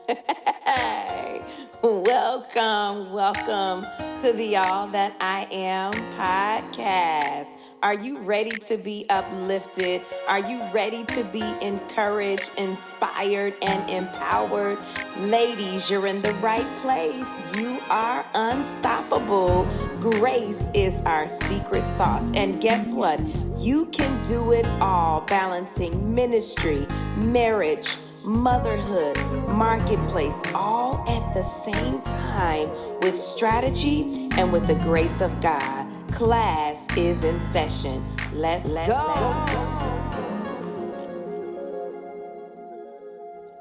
Hey, welcome to the All That I Am podcast. Are you ready to be uplifted? Are you ready to be encouraged, inspired, and empowered? Ladies, you're in the right place. You are unstoppable. Grace is our secret sauce. And guess what? You can do it all, balancing ministry, marriage, motherhood, marketplace, all at the same time with strategy and with the grace of God. Class is in session. Let's go.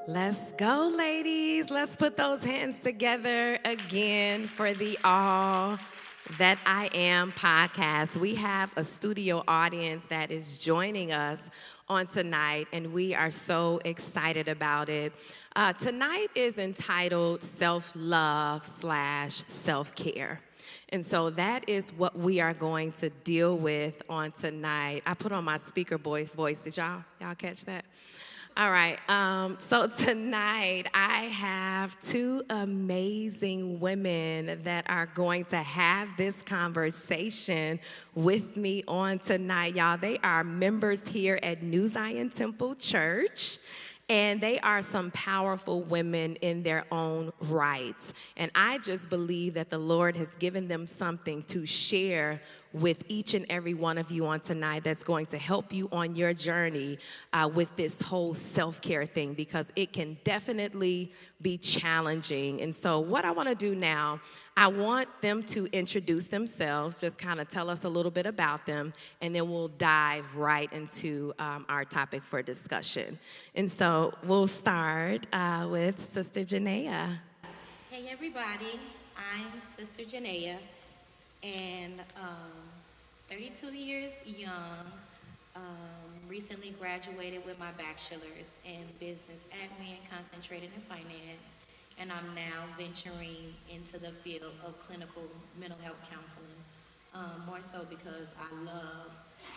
Let's go, ladies. Let's put those hands together again for the All That I Am podcast. We have a studio audience that is joining us on tonight, and we are so excited about it. Tonight is entitled Self-Love/Self-Care. And so that is what we are going to deal with on tonight. I put on my speaker voice. Did y'all catch that? All right, so tonight I have two amazing women that are going to have this conversation with me on tonight, y'all. They are members here at New Zion Temple Church. And they are some powerful women in their own rights. And I just believe that the Lord has given them something to share with each and every one of you on tonight that's going to help you on your journey with this whole self-care thing, because it can definitely be challenging. And so what I want to do now, I want them to introduce themselves, just kind of tell us a little bit about them, and then we'll dive right into our topic for discussion. And so we'll start with Sister Janaea. Hey everybody, I'm Sister Janaea, and 32 years young, recently graduated with my bachelor's in business admin, concentrated in finance, and I'm now venturing into the field of clinical mental health counseling, more so because I love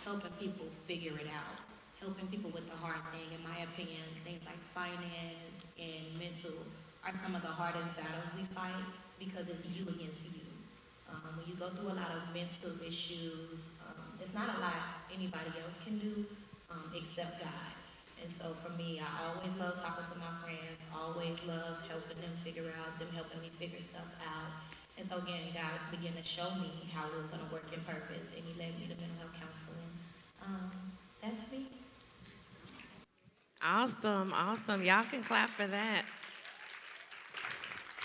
helping people figure it out, helping people with the hard thing. In my opinion, things like finance and mental are some of the hardest battles we fight because it's you against you. When you go through a lot of mental issues, it's not a lot anybody else can do except God. And so for me, I always love talking to my friends, always love helping them figure out, them helping me figure stuff out. And so again, God began to show me how it was going to work in purpose, and He led me to mental health counseling. That's me. Awesome. Y'all can clap for that.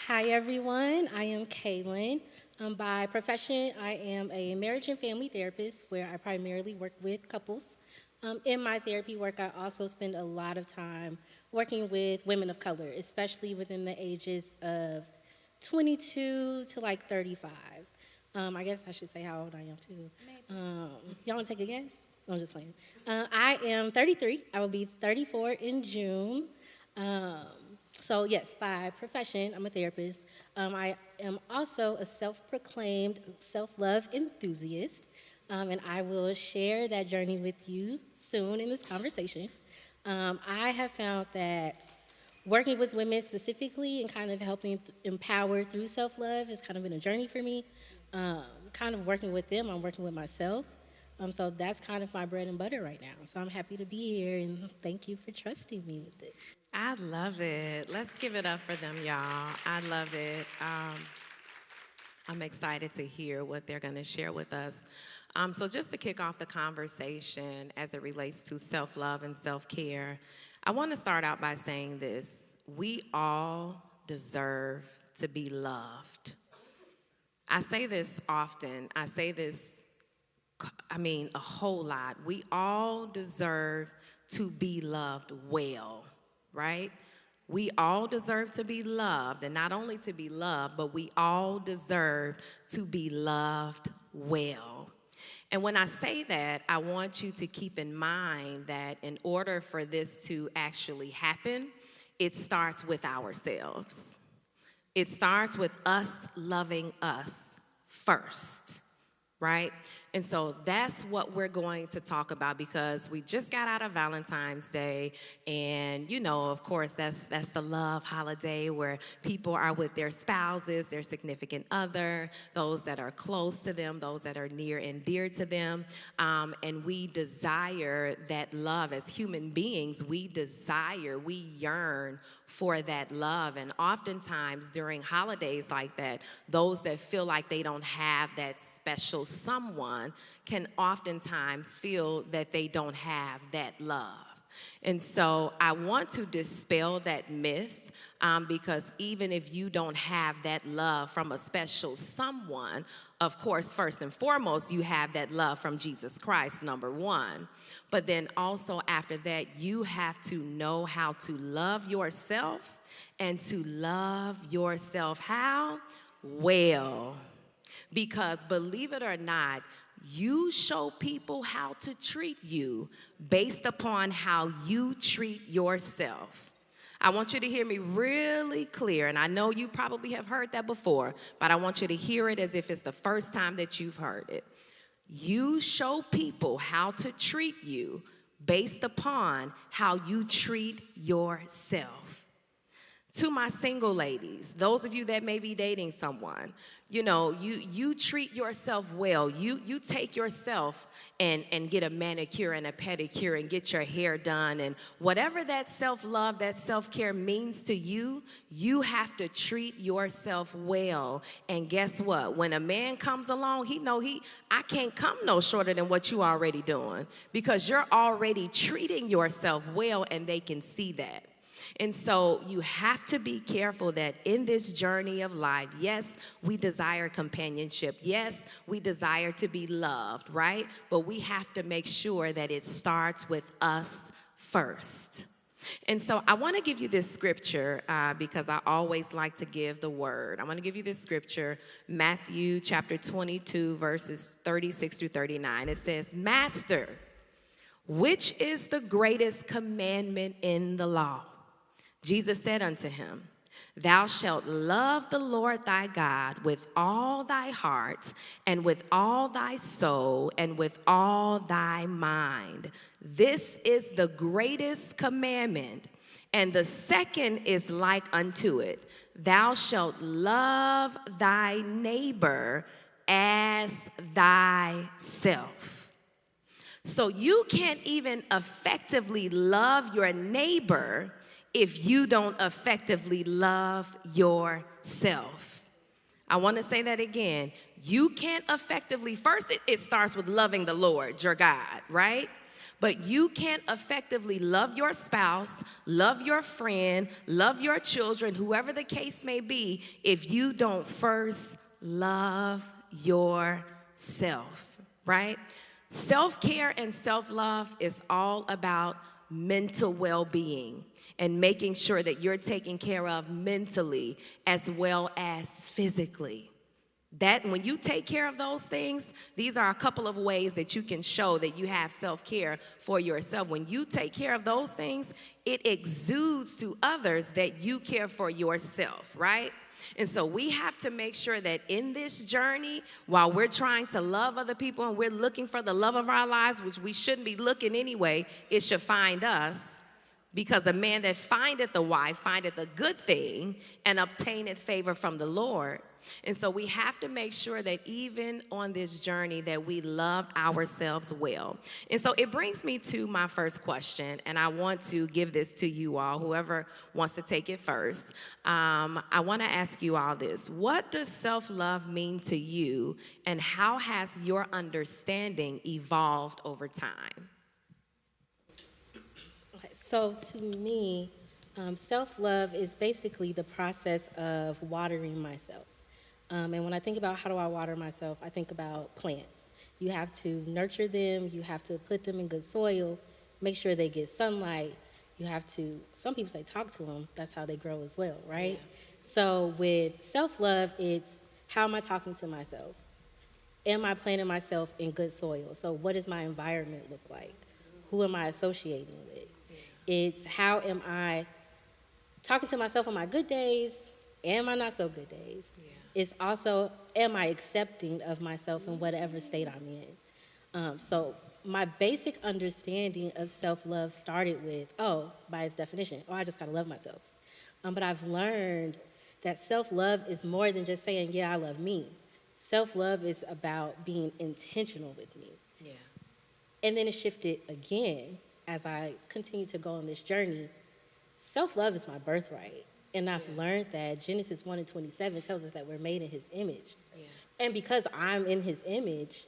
Hi, everyone. I am Kaylin. By profession, I am a marriage and family therapist where I primarily work with couples. In my therapy work, I also spend a lot of time working with women of color, especially within the ages of 22 to like 35. I guess I should say how old I am, too. Y'all want to take a guess? I'm just playing. I am 33. I will be 34 in June. So yes, by profession, I'm a therapist. I am also a self-proclaimed self-love enthusiast, and I will share that journey with you soon in this conversation. I have found that working with women specifically and kind of helping empower through self-love has kind of been a journey for me. Kind of working with them, I'm working with myself. So that's kind of my bread and butter right now. So I'm happy to be here, and thank you for trusting me with this. I love it. Let's give it up for them, y'all. I love it. I'm excited to hear what they're going to share with us. So just to kick off the conversation as it relates to self-love and self-care, I want to start out by saying this. We all deserve to be loved. I say this often. I say this, a whole lot. We all deserve to be loved well, right? We all deserve to be loved, and not only to be loved, but we all deserve to be loved well. And when I say that, I want you to keep in mind that in order for this to actually happen, it starts with ourselves. It starts with us loving us first, right? And so that's what we're going to talk about, because we just got out of Valentine's Day, and of course, that's the love holiday where people are with their spouses, their significant other, those that are close to them, those that are near and dear to them, and we desire that love as human beings. We yearn for that love, and oftentimes during holidays like that, those that feel like they don't have that special someone can oftentimes feel that they don't have that love. And so I want to dispel that myth, because even if you don't have that love from a special someone, of course, first and foremost, you have that love from Jesus Christ, number one. But then also after that, you have to know how to love yourself, and to love yourself how? Well. Because believe it or not, you show people how to treat you based upon how you treat yourself. I want you to hear me really clear, and I know you probably have heard that before, but I want you to hear it as if it's the first time that you've heard it. You show people how to treat you based upon how you treat yourself. To my single ladies, those of you that may be dating someone, you treat yourself well. You take yourself and get a manicure and a pedicure and get your hair done, and whatever that self-love, that self-care means to you, you have to treat yourself well. And guess what? When a man comes along, I can't come no shorter than what you already doing, because you're already treating yourself well, and they can see that. And so you have to be careful that in this journey of life, yes, we desire companionship. Yes, we desire to be loved, right? But we have to make sure that it starts with us first. And so I want to give you this scripture because I always like to give the word. I want to give you this scripture, Matthew chapter 22, verses 36 through 39. It says, "Master, which is the greatest commandment in the law?" Jesus said unto him, "Thou shalt love the Lord thy God with all thy heart, and with all thy soul, and with all thy mind. This is the greatest commandment. And the second is like unto it. Thou shalt love thy neighbor as thyself." So you can't even effectively love your neighbor if you don't effectively love yourself. I want to say that again. You can't effectively, first it starts with loving the Lord, your God, right? But you can't effectively love your spouse, love your friend, love your children, whoever the case may be, if you don't first love yourself, right? Self-care and self-love is all about mental well-being and making sure that you're taken care of mentally as well as physically. That when you take care of those things, these are a couple of ways that you can show that you have self-care for yourself. When you take care of those things, it exudes to others that you care for yourself, right? And so we have to make sure that in this journey, while we're trying to love other people and we're looking for the love of our lives, which we shouldn't be looking anyway, it should find us. Because a man that findeth a wife findeth a good thing and obtaineth favor from the Lord. And so we have to make sure that even on this journey that we love ourselves well. And so it brings me to my first question, and I want to give this to you all, whoever wants to take it first. I want to ask you all this. What does self-love mean to you, and how has your understanding evolved over time? So to me, self-love is basically the process of watering myself. And when I think about how do I water myself, I think about plants. You have to nurture them. You have to put them in good soil, make sure they get sunlight. You have to, some people say talk to them. That's how they grow as well, right? Yeah. So with self-love, it's how am I talking to myself? Am I planting myself in good soil? So what does my environment look like? Who am I associating with? It's how am I talking to myself on my good days and my not so good days. Yeah. It's also, am I accepting of myself in whatever state I'm in? So my basic understanding of self-love started with, by its definition, I just gotta love myself. But I've learned that self-love is more than just saying, yeah, I love me. Self-love is about being intentional with me. Yeah. And then it shifted again as I continue to go on this journey. Self-love is my birthright. And I've learned that Genesis 1:27 tells us that we're made in his image. Yeah. And because I'm in his image,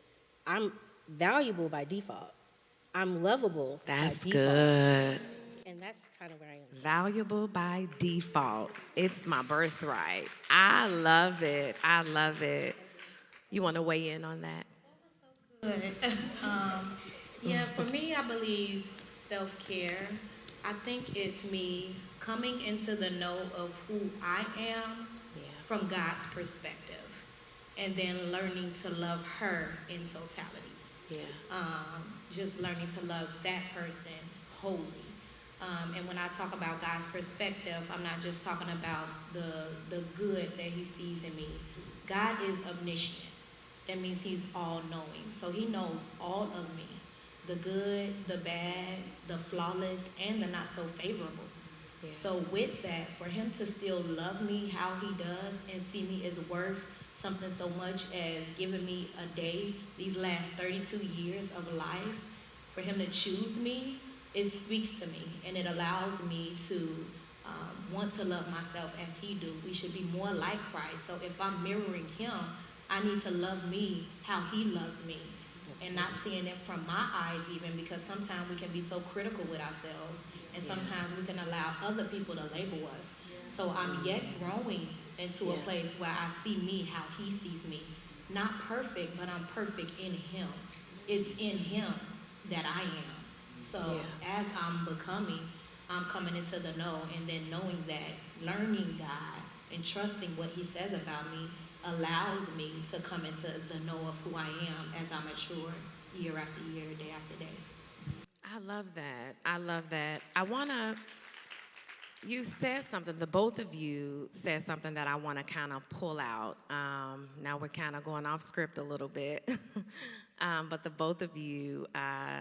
I'm valuable by default. I'm lovable That's by default. good. And that's kind of where I am. Valuable by default. It's my birthright. I love it. I love it. You want to weigh in on that? Good. Yeah, for me, I believe self-care, I think it's me coming into the know of who I am from God's perspective, and then learning to love her in totality. Just learning to love that person wholly. And when I talk about God's perspective, I'm not just talking about the good that he sees in me. God is omniscient. That means he's all-knowing. So he knows all of me, the good, the bad, the flawless, and the not so favorable. Yeah. So with that, for him to still love me how he does and see me as worth something so much as giving me a day these last 32 years of life, for him to choose me, it speaks to me, and it allows me to want to love myself as he do. We should be more like Christ. So if I'm mirroring him, I need to love me how he loves me, and not seeing it from my eyes even, because sometimes we can be so critical with ourselves, and sometimes we can allow other people to label us. So I'm yet growing into a place where I see me how he sees me. Not perfect, but I'm perfect in him. It's in him that I am. So as I'm becoming, I'm coming into the know, and then knowing that, learning God and trusting what he says about me allows me to come into the know of who I am as I mature year after year, day after day. I love that. I love that. You said something, the both of you said something that I want to kind of pull out. Now we're kind of going off script a little bit. But the both of you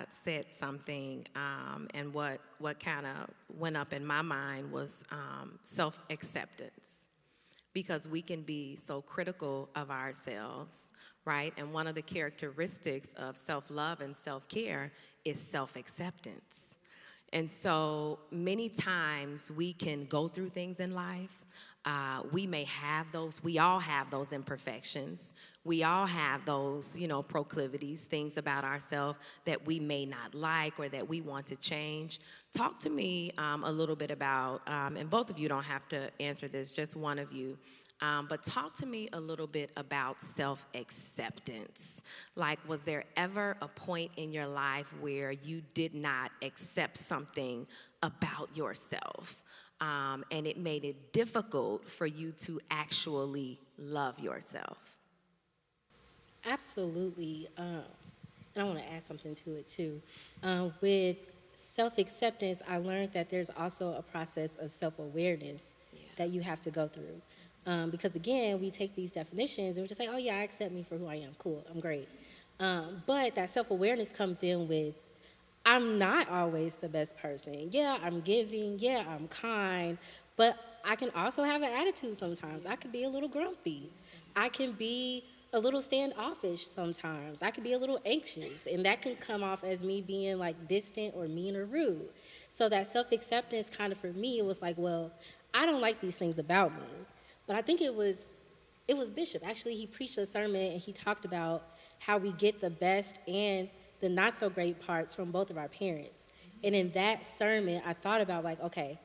said something, and what kind of went up in my mind was self-acceptance. Because we can be so critical of ourselves, right? And one of the characteristics of self-love and self-care is self-acceptance. And so many times we can go through things in life. We may have those, we all have those imperfections. We all have those, proclivities, things about ourselves that we may not like or that we want to change. Talk to me a little bit about, and both of you don't have to answer this, just one of you. But talk to me a little bit about self-acceptance. Like, was there ever a point in your life where you did not accept something about yourself, and it made it difficult for you to actually love yourself? Absolutely. And I want to add something to it, too. With self-acceptance, I learned that there's also a process of self-awareness that you have to go through. Because, again, we take these definitions and we just say, I accept me for who I am. Cool, I'm great. But that self-awareness comes in with, I'm not always the best person. Yeah, I'm giving. Yeah, I'm kind. But I can also have an attitude sometimes. I can be a little grumpy. I can be a little standoffish sometimes. I can be a little anxious. And that can come off as me being, distant or mean or rude. So that self-acceptance kind of, for me, it was like, I don't like these things about me. But I think it was Bishop. Actually, he preached a sermon, and he talked about how we get the best and the not-so-great parts from both of our parents. And in that sermon, I thought about, okay,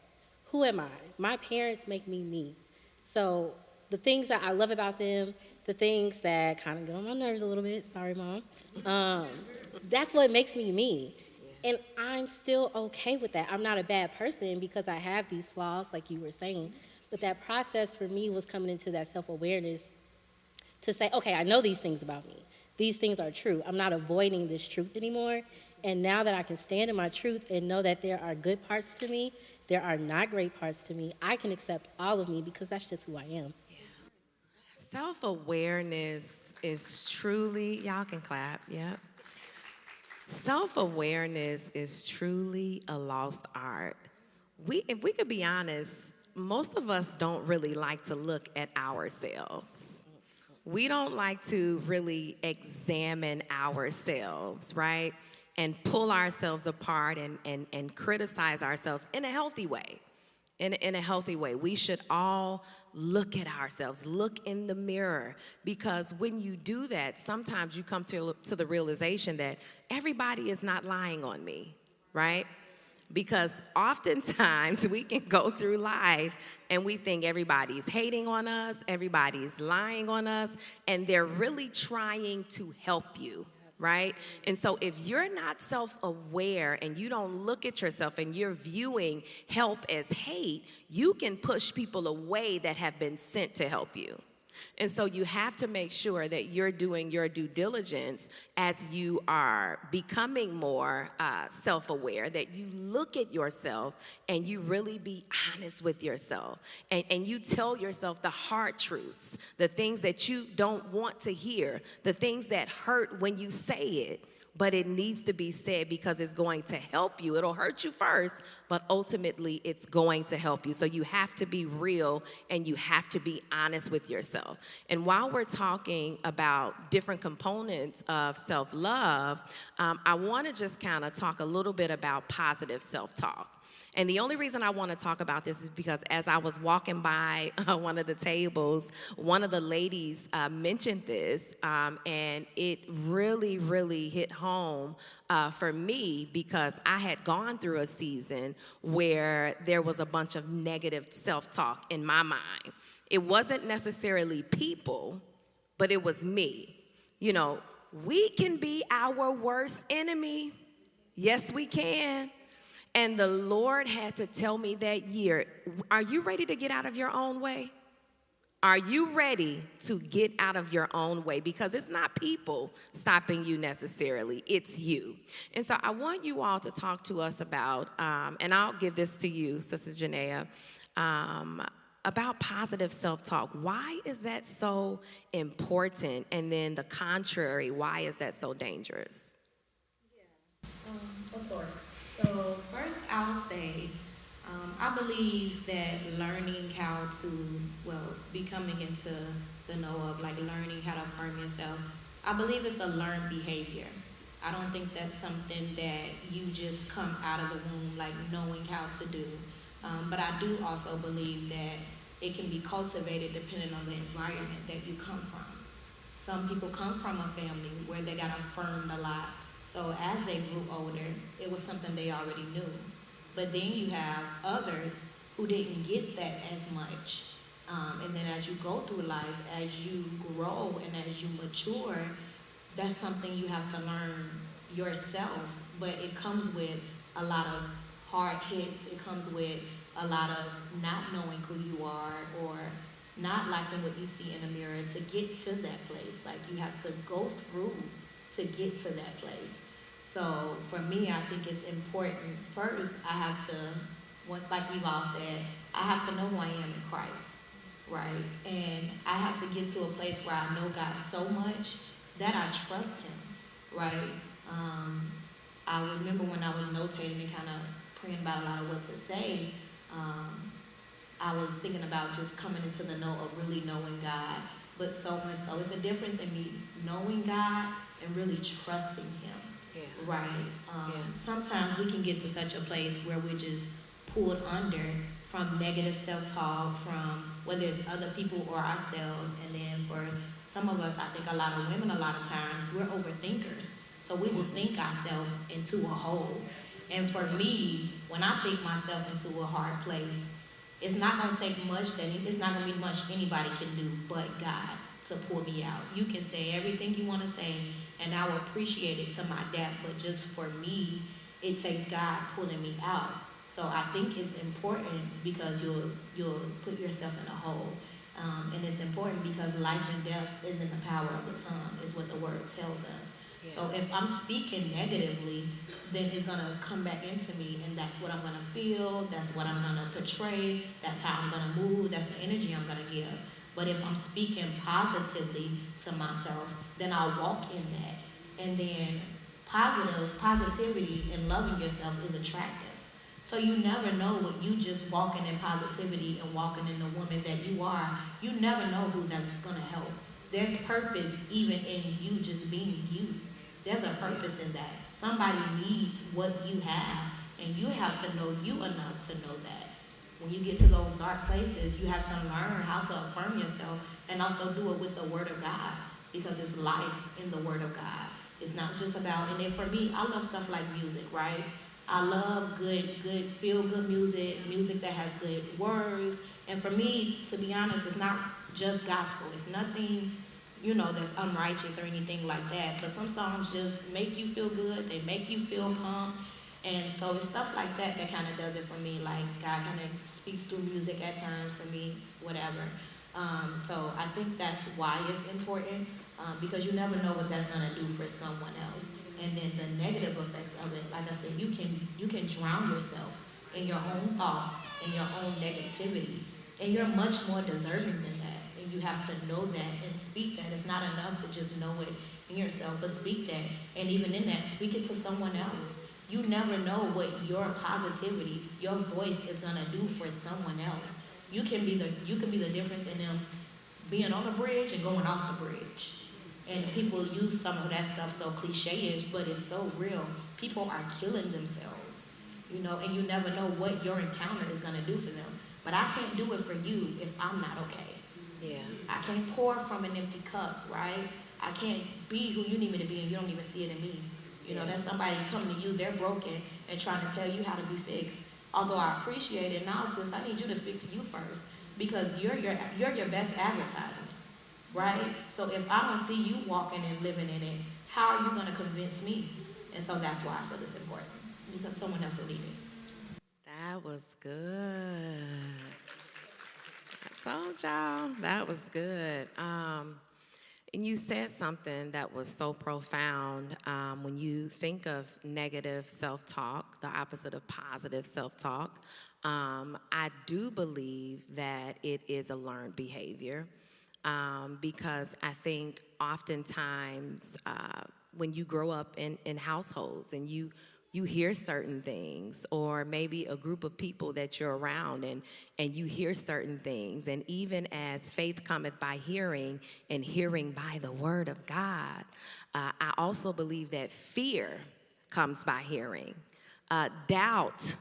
who am I? My parents make me me. So the things that I love about them, the things that kind of get on my nerves a little bit, sorry, Mom, that's what makes me me. And I'm still okay with that. I'm not a bad person because I have these flaws, like you were saying. But that process for me was coming into that self-awareness to say, okay, I know these things about me. These things are true. I'm not avoiding this truth anymore. And now that I can stand in my truth and know that there are good parts to me, there are not great parts to me, I can accept all of me because that's just who I am. Yeah. Self-awareness is truly, y'all can clap, yep. Self-awareness is truly a lost art. If we could be honest, most of us don't really like to look at ourselves. We don't like to really examine ourselves, right? And pull ourselves apart and criticize ourselves in a healthy way. In a healthy way. We should all look at ourselves, look in the mirror, because when you do that, sometimes you come to the realization that everybody is not lying on me, right? Because oftentimes we can go through life and we think everybody's hating on us, everybody's lying on us, and they're really trying to help you, right? And so if you're not self-aware and you don't look at yourself and you're viewing help as hate, you can push people away that have been sent to help you. And so you have to make sure that you're doing your due diligence as you are becoming more self-aware, that you look at yourself and you really be honest with yourself. And you tell yourself the hard truths, the things that you don't want to hear, the things that hurt when you say it. But it needs to be said because it's going to help you. It'll hurt you first, but ultimately it's going to help you. So you have to be real and you have to be honest with yourself. And while we're talking about different components of self-love, I want to just kind of talk a little bit about positive self-talk. And the only reason I want to talk about this is because as I was walking by one of the tables, one of the ladies mentioned this, and it really, really hit home for me because I had gone through a season where there was a bunch of negative self-talk in my mind. It wasn't necessarily people, but it was me. You know, we can be our worst enemy. Yes, we can. And the Lord had to tell me that year, are you ready to get out of your own way? Are you ready to get out of your own way? Because it's not people stopping you necessarily, it's you. And so I want you all to talk to us about, and I'll give this to you, Sister Janaea, about positive self-talk. Why is that so important? And then the contrary, why is that so dangerous? Of course. So first I'll say, I believe that learning how to, be coming into the know of, like learning how to affirm yourself, I believe it's a learned behavior. I don't think that's something that you just come out of the womb like knowing how to do. But I do also believe that it can be cultivated depending on the environment that you come from. Some people come from a family where they got affirmed a lot. So as they grew older, it was something they already knew. But then you have others who didn't get that as much. And then as you go through life, as you grow and as you mature, that's something you have to learn yourself. But it comes with a lot of hard hits. It comes with a lot of not knowing who you are or not liking what you see in the mirror to get to that place. Like you have to go through to get to that place. So for me, I think it's important. First, I have to, like we've all said, I have to know who I am in Christ, right? And I have to get to a place where I know God so much that I trust Him, right? I remember when I was notating and kind of praying about a lot of what to say, I was thinking about just coming into the know of really knowing God, but so much so. It's a difference in me knowing God and really trusting Him. Yeah. Right. Sometimes we can get to such a place where we're just pulled under from negative self-talk, from whether it's other people or ourselves. And then for some of us, I think a lot of women, a lot of times, we're overthinkers. So we will think ourselves into a hole. And for me, when I think myself into a hard place, it's not going to take much, it's not going to be much anybody can do but God to pull me out. You can say everything you want to say, and I will appreciate it to my depth, but just for me, it takes God pulling me out. So I think it's important because you'll put yourself in a hole. And it's important because life and death is in the power of the tongue, is what the word tells us. Yeah. So if I'm speaking negatively, then it's going to come back into me, and that's what I'm going to feel, that's what I'm going to portray, that's how I'm going to move, that's the energy I'm going to give. But if I'm speaking positively to myself, then I'll walk in that. And then positivity and loving yourself is attractive. So you never know what you just walking in positivity and walking in the woman that you are. You never know who that's gonna help. There's purpose even in you just being you. There's a purpose in that. Somebody needs what you have, and you have to know you enough to know that. When you get to those dark places, you have to learn how to affirm yourself and also do it with the Word of God, because it's life in the Word of God. It's not just about, and then for me, I love stuff like music, right? I love good feel-good music that has good words. And for me, to be honest, it's not just gospel. It's nothing, that's unrighteous or anything like that. But some songs just make you feel good. They make you feel pumped. And so it's stuff like that that kind of does it for me. Like God kind of speaks through music at times for me, whatever. So I think that's why it's important, because you never know what that's going to do for someone else. And then the negative effects of it, like I said, you can drown yourself in your own thoughts and your own negativity. And you're much more deserving than that. And you have to know that and speak that. It's not enough to just know it in yourself, but speak that. And even in that, speak it to someone else. You never know what your positivity, your voice is gonna do for someone else. You can be the difference in them being on a bridge and going off the bridge. And people use some of that stuff so cliche-ish, but it's so real. People are killing themselves, and you never know what your encounter is going to do for them. But I can't do it for you if I'm not okay. Yeah. I can't pour from an empty cup, right? I can't be who you need me to be and you don't even see it in me. That's somebody coming to you, they're broken and trying to tell you how to be fixed. Although I appreciate it now, sis, I need you to fix you first, because you're your best advertisement. Right? So if I don't see you walking and living in it, how are you going to convince me? And so that's why I feel it's important, because someone else will need it. That was good. I told y'all that was good. And you said something that was so profound. When you think of negative self-talk, the opposite of positive self-talk, I do believe that it is a learned behavior. Because I think oftentimes when you grow up in households and you hear certain things, or maybe a group of people that you're around and you hear certain things, and even as faith cometh by hearing and hearing by the word of God, I also believe that fear comes by hearing, doubt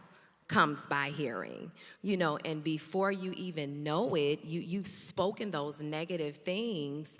comes by hearing, and before you even know it, you've spoken those negative things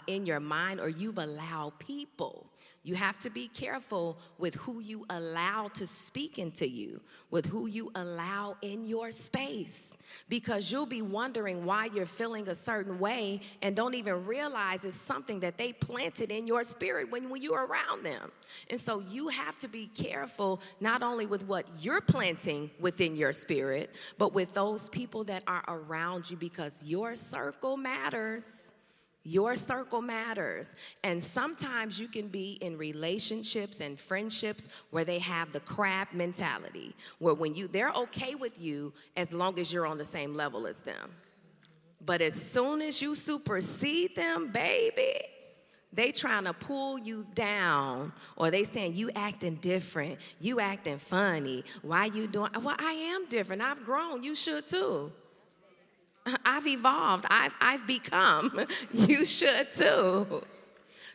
in your mind, or you've allowed people. You have to be careful with who you allow to speak into you, with who you allow in your space, because you'll be wondering why you're feeling a certain way and don't even realize it's something that they planted in your spirit when you're around them. And so you have to be careful not only with what you're planting within your spirit, but with those people that are around you, because your circle matters. Your circle matters. And sometimes you can be in relationships and friendships where they have the crab mentality, where they're okay with you as long as you're on the same level as them. But as soon as you supersede them, baby, they trying to pull you down, or they saying you acting different, you acting funny. Why you doing? Well, I am different. I've grown. You should too. I've evolved. I've become. You should too.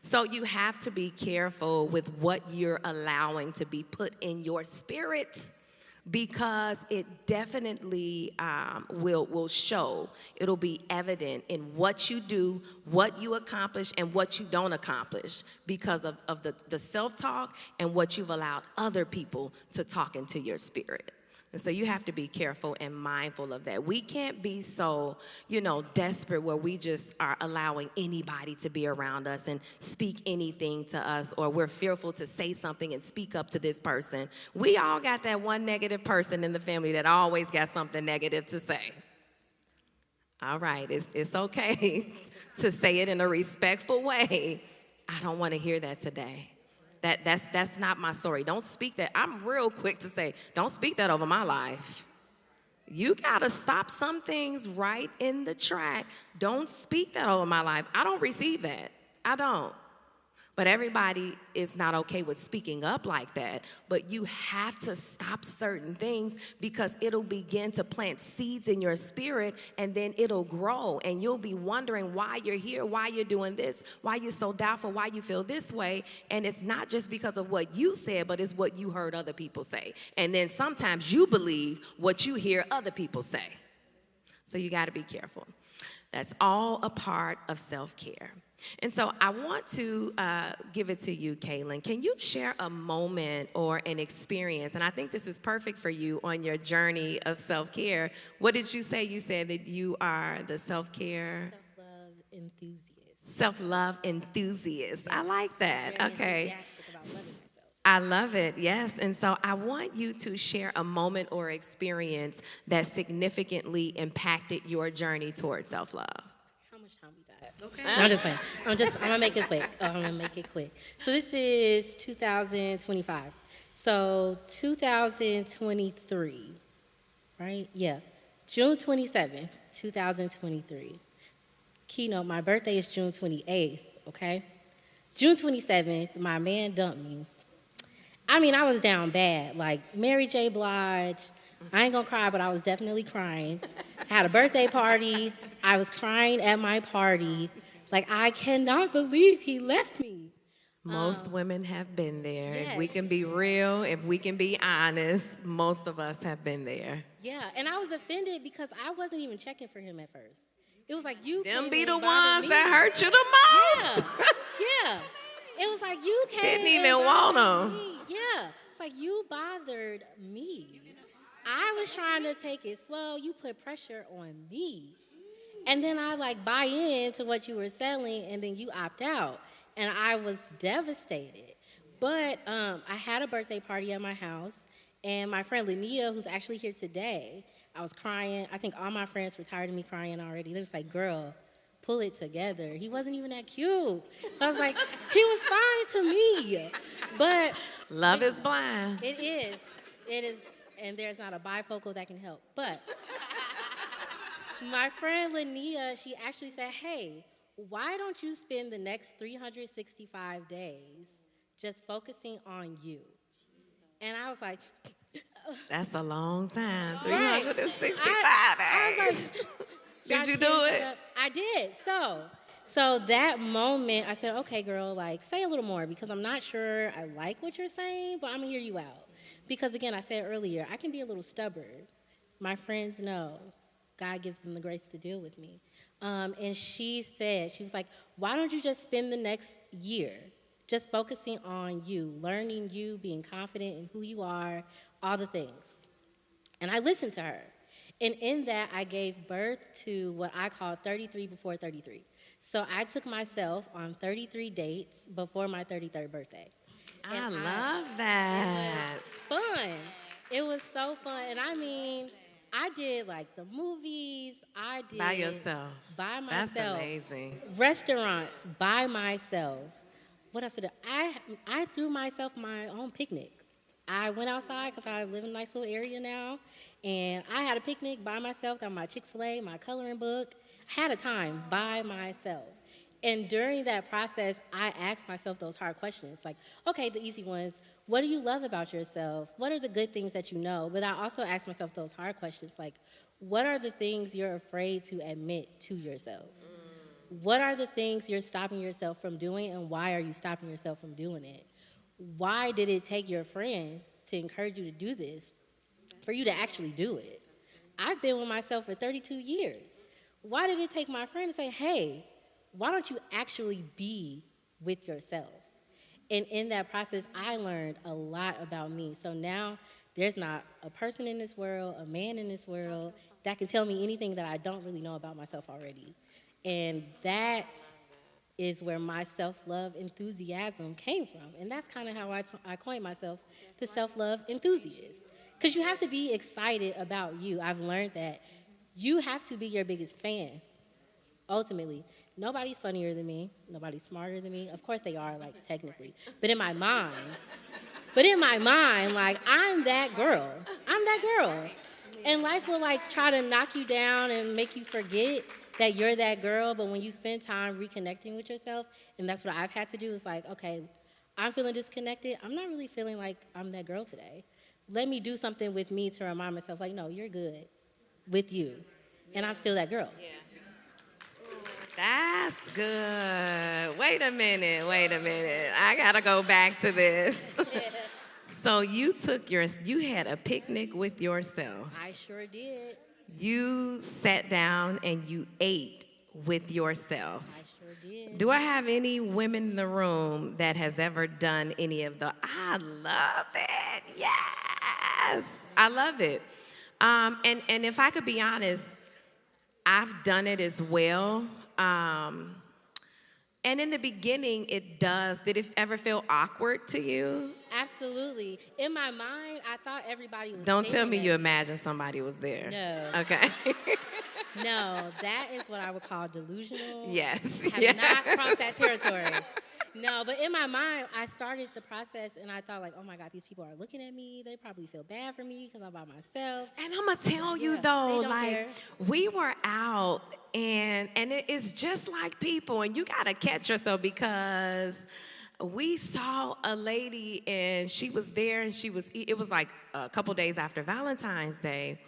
So you have to be careful with what you're allowing to be put in your spirit, because it definitely will show. It'll be evident in what you do, what you accomplish, and what you don't accomplish, because of the self-talk and what you've allowed other people to talk into your spirit. And so you have to be careful and mindful of that. We can't be so, desperate where we just are allowing anybody to be around us and speak anything to us, or we're fearful to say something and speak up to this person. We all got that one negative person in the family that always got something negative to say. All right, it's okay to say it in a respectful way. I don't want to hear that today. That's not my story. Don't speak that. I'm real quick to say, don't speak that over my life. You got to stop some things right in the track. Don't speak that over my life. I don't receive that. I don't. But everybody is not okay with speaking up like that. But you have to stop certain things because it'll begin to plant seeds in your spirit, and then it'll grow. And you'll be wondering why you're here, why you're doing this, why you're so doubtful, why you feel this way. And it's not just because of what you said, but it's what you heard other people say. And then sometimes you believe what you hear other people say. So you got to be careful. That's all a part of self-care. And so I want to give it to you, Kaylin. Can you share a moment or an experience? And I think this is perfect for you on your journey of self-care. What did you say? You said that you are the self-care? Self-love enthusiast. Self-love enthusiast. I like that. Very Okay. enthusiastic about loving myself. I love it, yes. And so I want you to share a moment or experience that significantly impacted your journey towards self-love. How much time we got? Okay. No, I'm just playing. I'm gonna make it quick. I'm gonna make it quick. So this is 2025. So 2023, right? Yeah. June 27th, 2023. Keynote, my birthday is June 28th, okay? June 27th, my man dumped me. I mean, I was down bad, like Mary J. Blige. I ain't gonna cry, but I was definitely crying. I had a birthday party. I was crying at my party. Like, I cannot believe he left me. Most women have been there. If yes. we can be real, if we can be honest, most of us have been there. Yeah, and I was offended because I wasn't even checking for him at first. It was like, you Them came be and the bothered ones me. that hurt you the most. Yeah. It was like, you came Didn't and even want bothered 'em. me. Yeah. It's like, you bothered me. I was trying to take it slow. You put pressure on me. And then I like buy into what you were selling, and then you opt out. And I was devastated. But I had a birthday party at my house, and my friend Linnea, who's actually here today, I was crying. I think all my friends were tired of me crying already. They was like, girl, pull it together. He wasn't even that cute. I was like, he was fine to me. But Love is blind. it is, and there's not a bifocal that can help. But my friend Linnea, she actually said, hey, why don't you spend the next 365 days just focusing on you? And I was like, That's a long time. Right. 365 I was days. like, Did you do it? I did. So that moment, I said, okay, girl, like, say a little more because I'm not sure I like what you're saying, but I'm going to hear you out. Because, again, I said earlier, I can be a little stubborn. My friends know God gives them the grace to deal with me. And she was like, why don't you just spend the next year just focusing on you, learning you, being confident in who you are, all the things. And I listened to her. And in that, I gave birth to what I call 33 before 33. So I took myself on 33 dates before my 33rd birthday. I And love that. It was fun. It was so fun. And I mean, I did like the movies. I did By yourself. By myself. That's amazing. Restaurants by myself. What else did I threw myself my own picnic. I went outside because I live in a nice little area now, and I had a picnic by myself, got my Chick-fil-A, my coloring book, had a time by myself. And during that process, I asked myself those hard questions, like, okay, the easy ones, what do you love about yourself? What are the good things that you know? But I also asked myself those hard questions, like, what are the things you're afraid to admit to yourself? What are the things you're stopping yourself from doing, and why are you stopping yourself from doing it? Why did it take your friend to encourage you to do this for you to actually do it? I've been with myself for 32 years. Why did it take my friend to say, hey, why don't you actually be with yourself? And in that process, I learned a lot about me. So now there's not a person in this world, a man in this world, that can tell me anything that I don't really know about myself already. And that is where my self-love enthusiasm came from. And that's kind of how I coined myself the self-love enthusiast. Because you have to be excited about you. I've learned that you have to be your biggest fan, ultimately. Nobody's funnier than me. Nobody's smarter than me. Of course they are, like, technically. But in my mind, like, I'm that girl. I'm that girl. And life will, like, try to knock you down and make you forget. that you're that girl, but when you spend time reconnecting with yourself, and that's what I've had to do, is like, okay, I'm feeling disconnected. I'm not really feeling like I'm that girl today. Let me do something with me to remind myself, like, no, you're good with you, and I'm still that girl. Yeah. That's good. Wait a minute. I gotta go back to this. So you had a picnic with yourself. I sure did. You sat down and you ate with I yourself. sure did. Do I have any women in the room that has ever done any of I love it. Yes. I love it. And if I could be honest, I've done it as well. And in the beginning, did it ever feel awkward to you? Absolutely. In my mind, I thought everybody was Don't tell staring me at you imagine somebody was there. No. Okay. No, that is what I would call delusional. Yes. Have not crossed that territory. No, but in my mind, I started the process and I thought, like, oh my God, these people are looking at me. They probably feel bad for me because I'm by myself. And I'm going to tell you, Yeah, though, they don't like, care. we were out and it is just like people, and you got to catch yourself because we saw a lady and she was there and it was like a couple days after Valentine's Day.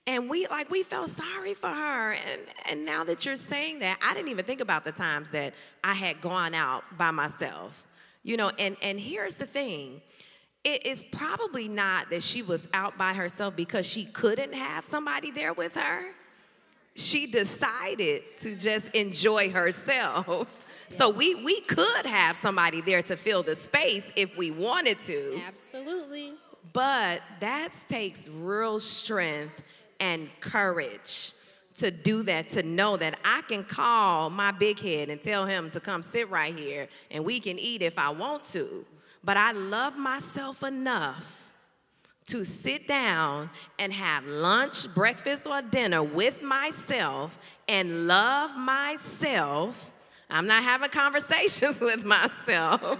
And we felt sorry for her. And now that you're saying that, I didn't even think about the times that I had gone out by myself. You know, and here's the thing. It is probably not that she was out by herself because she couldn't have somebody there with her. She decided to just enjoy herself. Yeah. So we could have somebody there to fill the space if we wanted to. Absolutely. But that takes real strength and courage to do that, to know that I can call my big head and tell him to come sit right here and we can eat if I want to. But I love myself enough to sit down and have lunch, breakfast, or dinner with myself and love myself. I'm not having conversations with myself,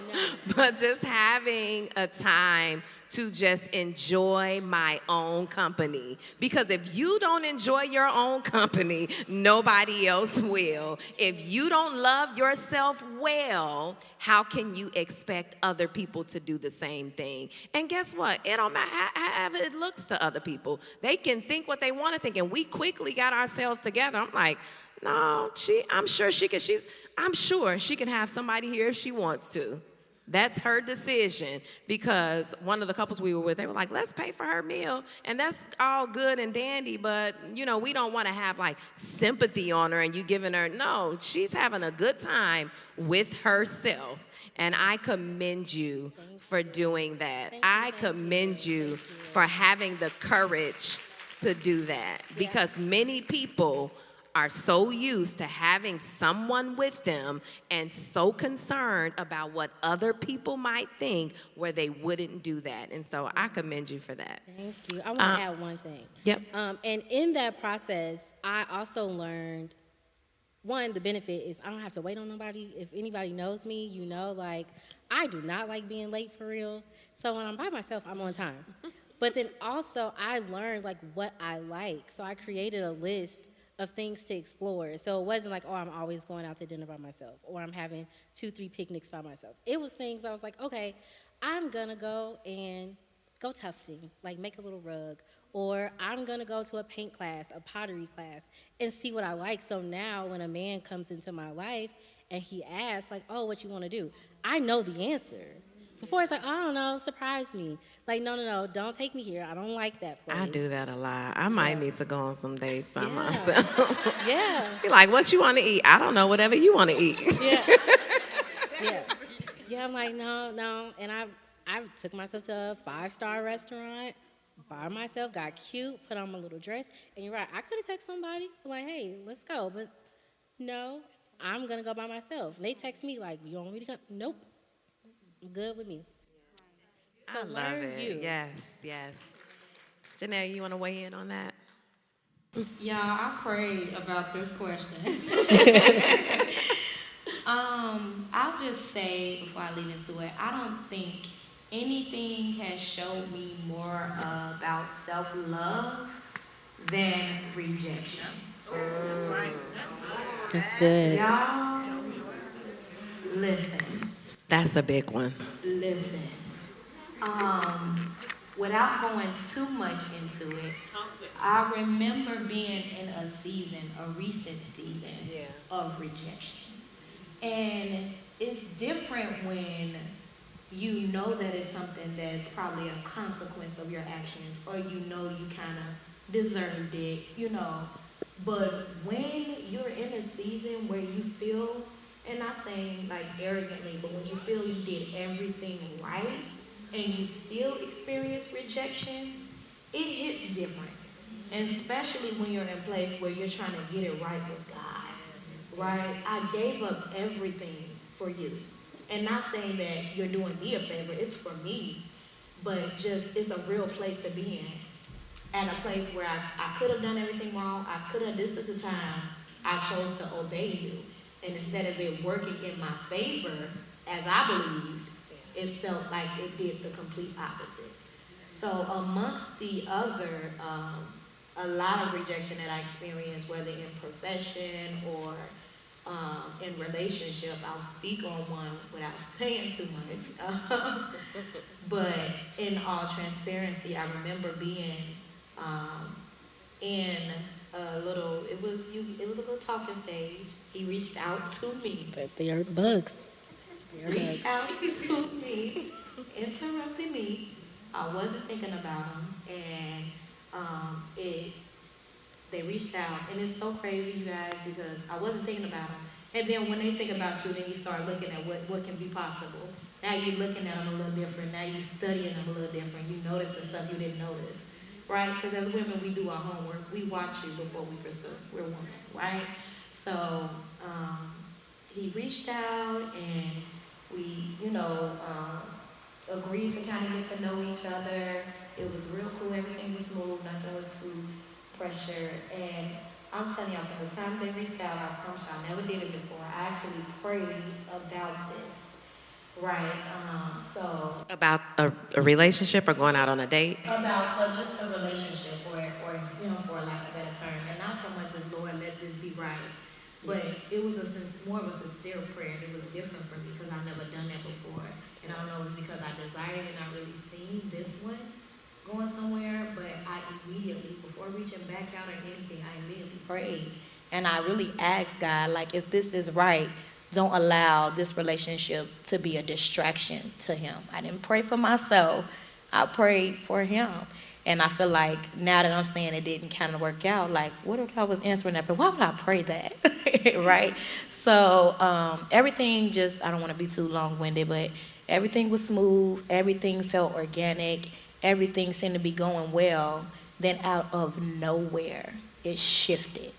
but just having a time to just enjoy my own company. Because if you don't enjoy your own company, nobody else will. If you don't love yourself well, how can you expect other people to do the same thing? And guess what? It don't matter how it looks to other people. They can think what they want to think, and we quickly got ourselves together. I'm like, no, I'm sure she can have somebody here if she wants to. That's her decision, because one of the couples we were with, they were like, let's pay for her meal. And that's all good and dandy, but, you know, we don't want to have, like, sympathy on her and you giving her, no, she's having a good time with herself. And I commend you for doing that. I commend you for having the courage to do that, because many people are so used to having someone with them and so concerned about what other people might think, where they wouldn't do that. And so I commend you for that. Thank you. I want to add one thing. Yep. And in that process, I also learned, one, the benefit is I don't have to wait on nobody. If anybody knows me, you know, like, I do not like being late for real. So when I'm by myself, I'm on time. But then also I learned, like, what I like. So I created a list of things to explore. So it wasn't like, oh, I'm always going out to dinner by myself, or I'm having 2-3 picnics by myself. It was things I was like, okay, I'm gonna go and go tufting, like make a little rug, or I'm gonna go to a paint class, a pottery class, and see what I like. So now when a man comes into my life and he asks, like, oh, what you wanna do? I know the answer. Before it's like, oh, I don't know, surprise me. Like, no, don't take me here. I don't like that place. I do that a lot. I might need to go on some dates by myself. Yeah. Be like, what you want to eat? I don't know, whatever you want to eat. Yeah. Yeah, I'm like, no. And I took myself to a 5-star restaurant by myself, got cute, put on my little dress. And you're right, I could have texted somebody, like, hey, let's go. But no, I'm going to go by myself. And they text me like, you want me to come? Nope. Good with me. So I love it. You. Yes. Janelle, you want to weigh in on that? Yeah, I prayed about this question. I'll just say before I lead into it, I don't think anything has showed me more about self-love than rejection. That's right. That's good. Y'all, listen, That's a big one. listen. Without going too much into it, I remember being in a season, a recent season of rejection. And it's different when you know that it's something that's probably a consequence of your actions, or you know you kind of deserved it, you know. But when you're in a season where you feel, and not saying like arrogantly, but when you feel you did everything right and you still experience rejection, it hits different. And especially when you're in a place where you're trying to get it right with God, right? I gave up everything for you. And not saying that you're doing me a favor, it's for me, but just it's a real place to be in. At a place where I could have done everything wrong, this is the time I chose to obey you. And instead of it working in my favor, as I believed, it felt like it did the complete opposite. So amongst the other, a lot of rejection that I experienced, whether in profession or in relationship, I'll speak on one without saying too much. But in all transparency, I remember being in a little, it was a little talking stage. He reached out to me. But they are bugs. Reached out to me, interrupted me. I wasn't thinking about him, and they reached out, and it's so crazy, you guys, because I wasn't thinking about them. And then when they think about you, then you start looking at what can be possible. Now you're looking at them a little different. Now you're studying them a little different. You notice the stuff you didn't notice, right? Because as women, we do our homework. We watch you before we pursue. We're women, right? So he reached out, and we, agreed to kind of get to know each other. It was real cool. Everything was smooth. Nothing was too pressure. And I'm telling y'all, from the time they reached out, I promise y'all, I never did it before. I actually prayed about this, right? About a relationship or going out on a date? About just a relationship, or for lack of a better term, and not so much as Lord, let this be right, but it was more of a sincere prayer. It was different for me because I've never done that before, and I don't know if it's because I desired and I really seen this one going somewhere, but I immediately, before reaching back out or anything, I immediately prayed. And I really asked God, like, if this is right, don't allow this relationship to be a distraction to him. I didn't pray for myself. I prayed for him. And I feel like now that I'm saying it didn't kind of work out, like, what if God was answering that? But why would I pray that? Right? So everything just, I don't want to be too long-winded, but everything was smooth. Everything felt organic. Everything seemed to be going well. Then out of nowhere, it shifted,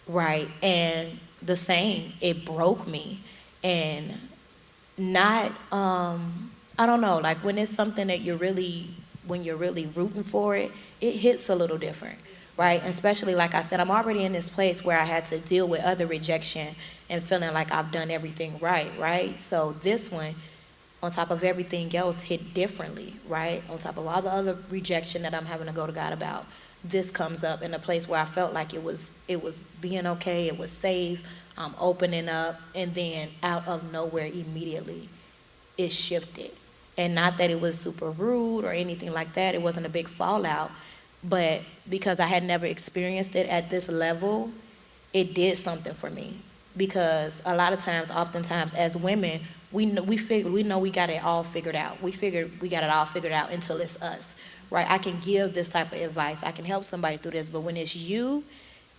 right? And the same, it broke me. And not, I don't know, like when it's something that when you're really rooting for it, it hits a little different, right? And especially, like I said, I'm already in this place where I had to deal with other rejection and feeling like I've done everything right? So this one, on top of everything else, hit differently, right? On top of all the other rejection that I'm having to go to God about, this comes up in a place where I felt like it was being okay, it was safe, opening up, and then out of nowhere immediately, it shifted. And not that it was super rude or anything like that, it wasn't a big fallout, but because I had never experienced it at this level, it did something for me. Because a lot of times, oftentimes, as women, we know we got it all figured out. We got it all figured out until it's us, right? I can give this type of advice. I can help somebody through this. But when it's you,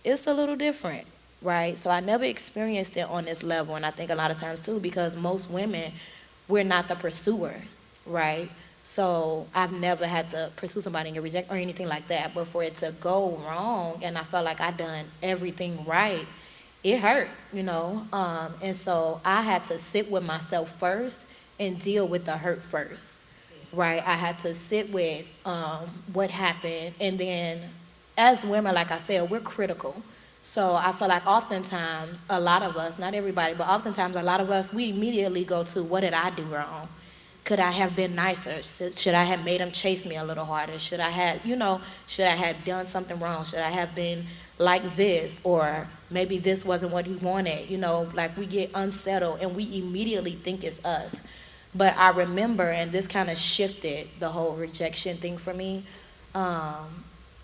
it's a little different, right? So I never experienced it on this level. And I think a lot of times, too, because most women, we're not the pursuer, right? So I've never had to pursue somebody and get rejected or anything like that. But for it to go wrong, and I felt like I done everything right, it hurt, and so I had to sit with myself first and deal with the hurt first, right? I had to sit with what happened, and then as women, like I said, we're critical. So I feel like oftentimes, a lot of us, not everybody, but oftentimes a lot of us, we immediately go to, what did I do wrong? Could I have been nicer? Should I have made him chase me a little harder? Should I have, should I have done something wrong? Should I have been like this? Or maybe this wasn't what he wanted. Like we get unsettled and we immediately think it's us. But I remember, and this kind of shifted the whole rejection thing for me.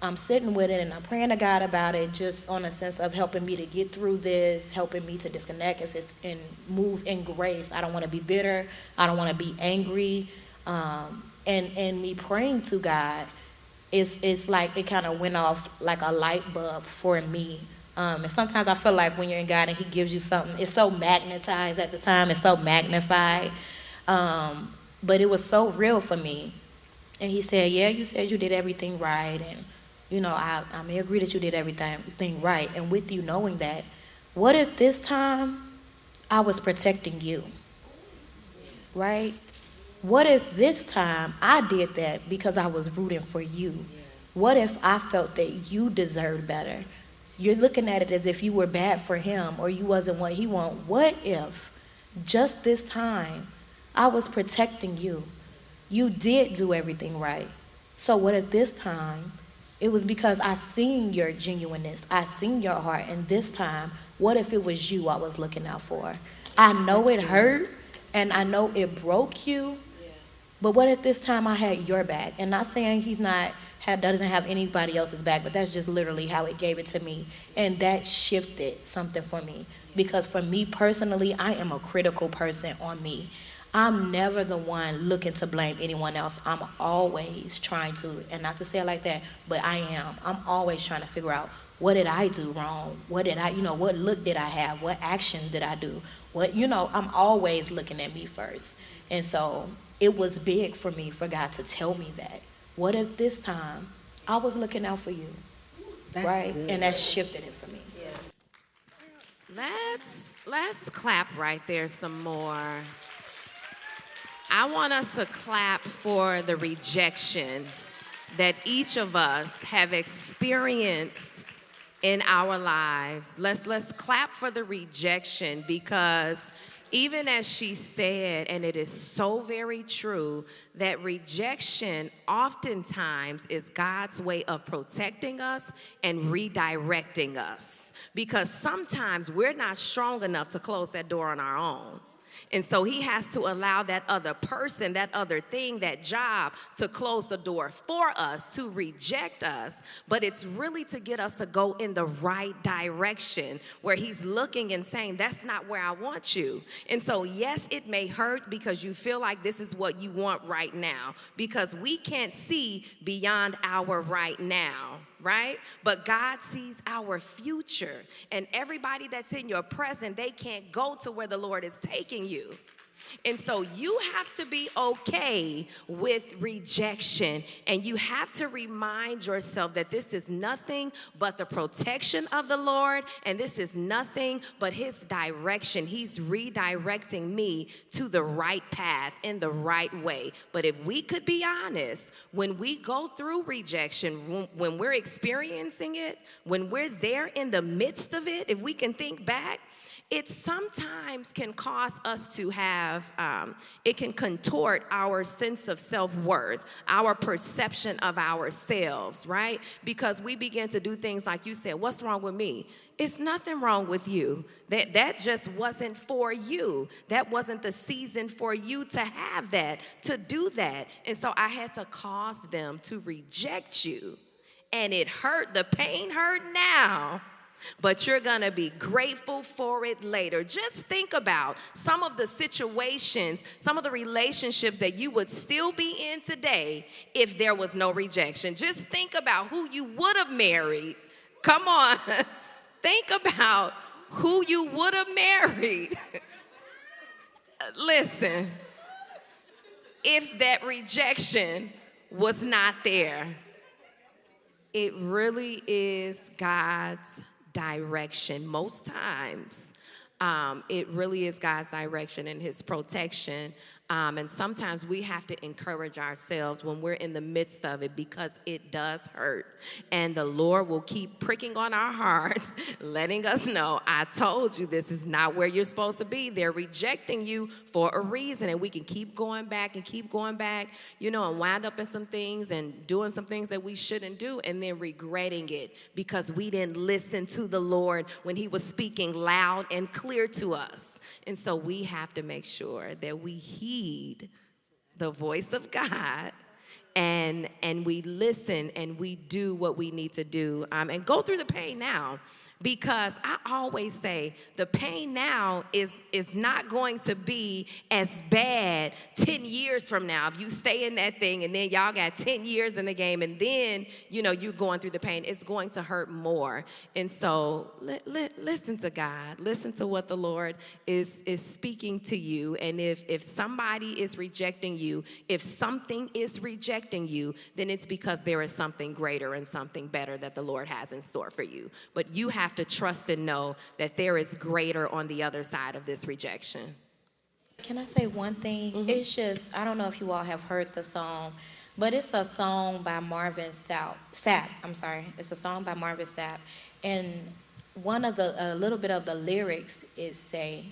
I'm sitting with it and I'm praying to God about it, just on a sense of helping me to get through this, helping me to disconnect if it's and move in grace. I don't want to be bitter. I don't want to be angry. And me praying to God, it's like it kind of went off like a light bulb for me. And sometimes I feel like when you're in God and he gives you something, it's so magnetized at the time, it's so magnified. But it was so real for me. And he said, yeah, you said you did everything right. And, I may agree that you did everything right. And with you knowing that, what if this time I was protecting you? Right? What if this time I did that because I was rooting for you? What if I felt that you deserved better? You're looking at it as if you were bad for him or you wasn't what he wanted. What if just this time I was protecting you? You did do everything right. So what if this time it was because I seen your genuineness, I seen your heart, and this time, what if it was you I was looking out for? I know it hurt, and I know it broke you, but what if this time I had your back? And not saying doesn't have anybody else's back, but that's just literally how it gave it to me. And that shifted something for me. Because for me personally, I am a critical person on me. I'm never the one looking to blame anyone else. I'm always trying to, and not to say it like that, but I am. I'm always trying to figure out, what did I do wrong? What look did I have? What action did I do? I'm always looking at me first. And so it was big for me for God to tell me that. What if this time I was looking out for you? That's right? Good. And that shifted it for me. Yeah. Let's clap right there some more. I want us to clap for the rejection that each of us have experienced in our lives. Let's clap for the rejection, because even as she said, and it is so very true, that rejection oftentimes is God's way of protecting us and redirecting us, because sometimes we're not strong enough to close that door on our own. And so he has to allow that other person, that other thing, that job to close the door for us, to reject us. But it's really to get us to go in the right direction, where he's looking and saying, that's not where I want you. And so, yes, it may hurt because you feel like this is what you want right now, because we can't see beyond our right now. Right? But God sees our future, and everybody that's in your present, they can't go to where the Lord is taking you. And so you have to be okay with rejection, and you have to remind yourself that this is nothing but the protection of the Lord, and this is nothing but his direction. He's redirecting me to the right path in the right way. But if we could be honest, when we go through rejection, when we're experiencing it, when we're there in the midst of it, if we can think back, it sometimes can cause us to have, it can contort our sense of self-worth, our perception of ourselves, right? Because we begin to do things like you said, what's wrong with me? It's nothing wrong with you. That just wasn't for you. That wasn't the season for you to have that, to do that. And so I had to cause them to reject you. And it hurt. The pain hurt now. But you're going to be grateful for it later. Just think about some of the situations, some of the relationships that you would still be in today if there was no rejection. Just think about who you would have married. Come on. Think about who you would have married. Listen, if that rejection was not there, it really is God's direction. Most times, it really is God's direction and his protection. And sometimes we have to encourage ourselves when we're in the midst of it, because it does hurt. And the Lord will keep pricking on our hearts, letting us know, I told you this is not where you're supposed to be. They're rejecting you for a reason. And we can keep going back and keep going back, and wind up in some things and doing some things that we shouldn't do, and then regretting it because we didn't listen to the Lord when he was speaking loud and clear to us. And so we have to make sure that we heed the voice of God, and we listen and we do what we need to do, and go through the pain now. Because I always say the pain now is not going to be as bad 10 years from now. If you stay in that thing and then y'all got 10 years in the game and then, you're going through the pain, it's going to hurt more. And so listen to God. Listen to what the Lord is speaking to you. And if somebody is rejecting you, if something is rejecting you, then it's because there is something greater and something better that the Lord has in store for you. But you have to trust and know that there is greater on the other side of this rejection. Can I say one thing? Mm-hmm. It's just, I don't know if you all have heard the song, but it's a song by Marvin Sapp. I'm sorry. It's a song by Marvin Sapp. And a little bit of the lyrics it says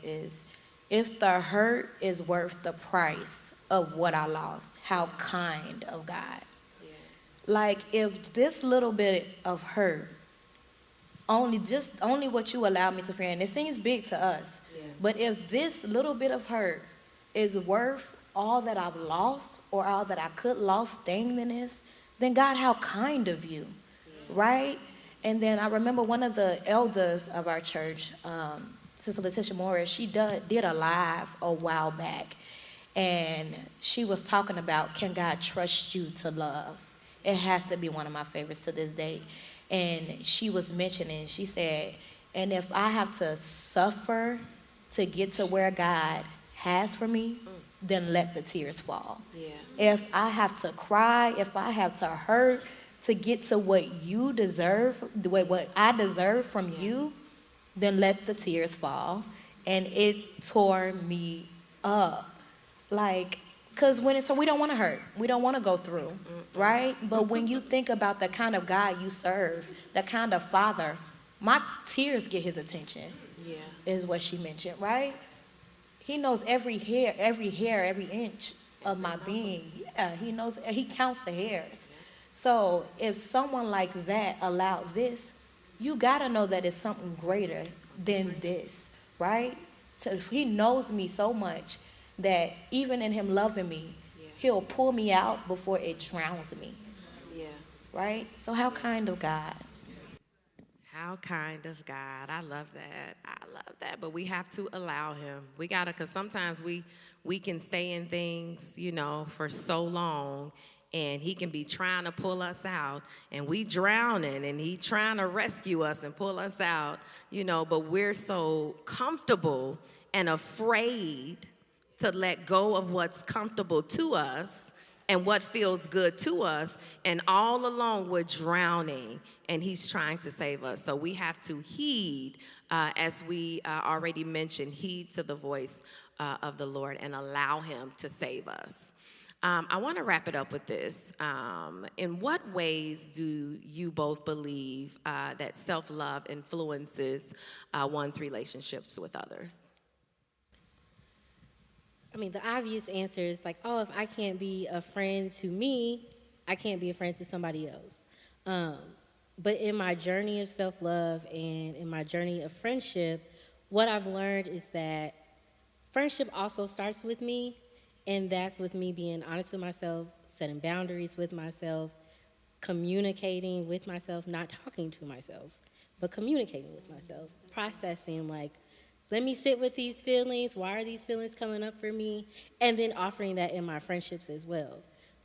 is, if the hurt is worth the price of what I lost, how kind of God. Yeah. Like, if this little bit of hurt, only what you allow me to feel, and it seems big to us, yeah. But if this little bit of hurt is worth all that I've lost or all that I could lost staying in this, then God, how kind of you, yeah. Right? And then I remember one of the elders of our church, Sister Letitia Morris, she did a live a while back, and she was talking about, can God trust you to love? It has to be one of my favorites to this day. And she was mentioning, she said, and if I have to suffer to get to where God has for me, then let the tears fall. Yeah. If I have to cry, if I have to hurt to get to what you deserve, what I deserve from you, then let the tears fall. And it tore me up. Like, because so we don't want to hurt. We don't want to go through, right? But when you think about the kind of God you serve, the kind of Father, my tears get his attention, yeah, is what she mentioned, right? He knows every hair, every inch of my being. Yeah, he knows, he counts the hairs. So if someone like that allowed this, you got to know that it's something greater than this, right? So if he knows me so much that even in him loving me, yeah, he'll pull me out before it drowns me. Yeah. Right? So how kind of God. How kind of God. I love that. I love that. But we have to allow him. We got to, because sometimes we can stay in things, for so long, and he can be trying to pull us out, and we drowning, and he trying to rescue us and pull us out, but we're so comfortable and afraid to let go of what's comfortable to us and what feels good to us, and all along we're drowning, and he's trying to save us. So we have to heed, as we already mentioned, heed to the voice of the Lord and allow him to save us. I want to wrap it up with this. In what ways do you both believe that self-love influences one's relationships with others? I mean, the obvious answer is like, oh, if I can't be a friend to me, I can't be a friend to somebody else. But in my journey of self-love and in my journey of friendship, what I've learned is that friendship also starts with me, and that's with me being honest with myself, setting boundaries with myself, communicating with myself, not talking to myself, but communicating with myself, processing like, let me sit with these feelings. Why are these feelings coming up for me? And then offering that in my friendships as well.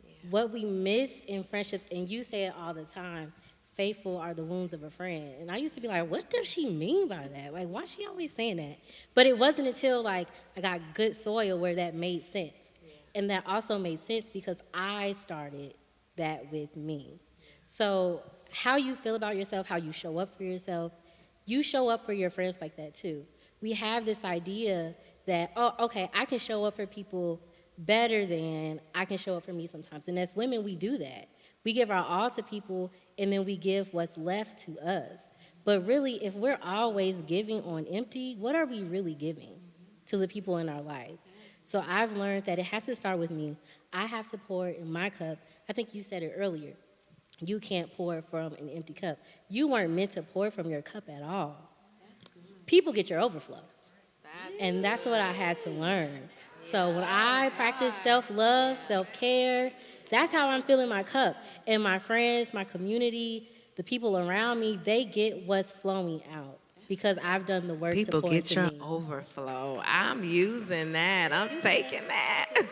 Yeah. What we miss in friendships, and you say it all the time, faithful are the wounds of a friend. And I used to be like, what does she mean by that? Like, why is she always saying that? But it wasn't until like I got good soil where that made sense. Yeah. And that also made sense because I started that with me. Yeah. So how you feel about yourself, how you show up for yourself, you show up for your friends like that too. We have this idea that, oh, okay, I can show up for people better than I can show up for me sometimes. And as women, we do that. We give our all to people, and then we give what's left to us. But really, if we're always giving on empty, what are we really giving to the people in our life? So I've learned that it has to start with me. I have to pour in my cup. I think you said it earlier. You can't pour from an empty cup. You weren't meant to pour from your cup at all. People get your overflow. And that's what I had to learn. So when I practice self-love, self-care, that's how I'm filling my cup. And my friends, my community, the people around me, they get what's flowing out because I've done the work People to pour get into your me. overflow. I'm using that. I'm taking that. Yes,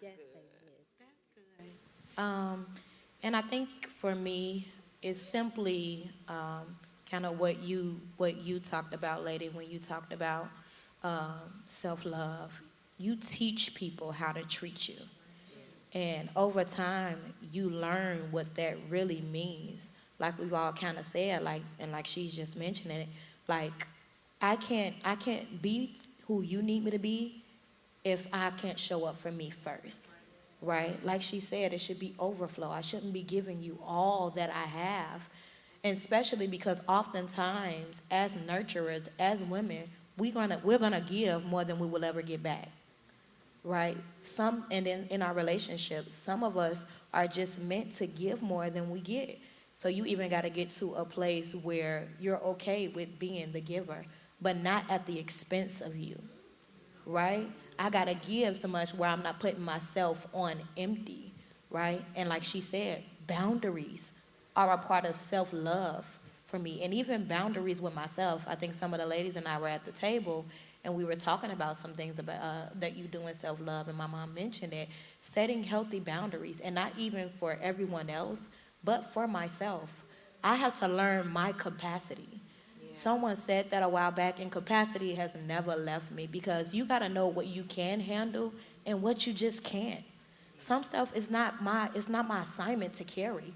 baby, yes. And I think for me, it's simply kind of what you talked about, lady, when you talked about self-love. You teach people how to treat you. And over time, you learn what that really means. Like we've all kind of said, like she's just mentioning it, like I can't be who you need me to be if I can't show up for me first, right? Like she said, it should be overflow. I shouldn't be giving you all that I have, and especially because oftentimes as nurturers, as women, we're gonna give more than we will ever get back, right? And then in our relationships, some of us are just meant to give more than we get. So you even got to get to a place where you're okay with being the giver, but not at the expense of you, right? I got to give so much where I'm not putting myself on empty, right? And like she said, boundaries are a part of self-love for me. And even boundaries with myself. I think some of the ladies and I were at the table and we were talking about some things about that you do in self-love, and my mom mentioned it, setting healthy boundaries, and not even for everyone else, but for myself. I have to learn my capacity. Someone said that a while back, and capacity has never left me, because you got to know what you can handle and what you just can't. Some stuff is not my assignment to carry,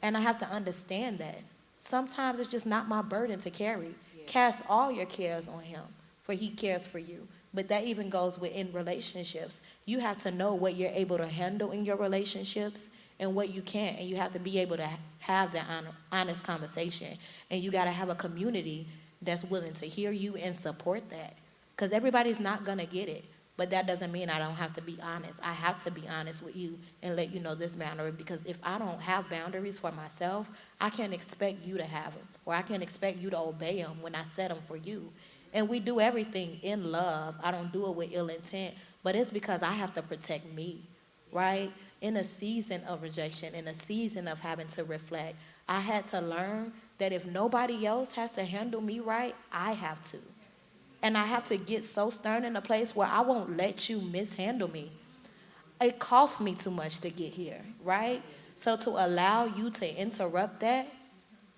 and I have to understand that. Sometimes it's just not my burden to carry. Cast all your cares on him, for he cares for you. But that even goes within relationships. You have to know what you're able to handle in your relationships and what you can't, and you have to be able to have that honest conversation. And you got to have a community that's willing to hear you and support that, because everybody's not going to get it. But that doesn't mean I don't have to be honest. I have to be honest with you and let you know this boundary, because if I don't have boundaries for myself, I can't expect you to have them, or I can't expect you to obey them when I set them for you. And we do everything in love. I don't do it with ill intent, but it's because I have to protect me, right? In a season of rejection, in a season of having to reflect, I had to learn that if nobody else has to handle me right, I have to. And I have to get so stern in a place where I won't let you mishandle me. It cost me too much to get here, right? So to allow you to interrupt that,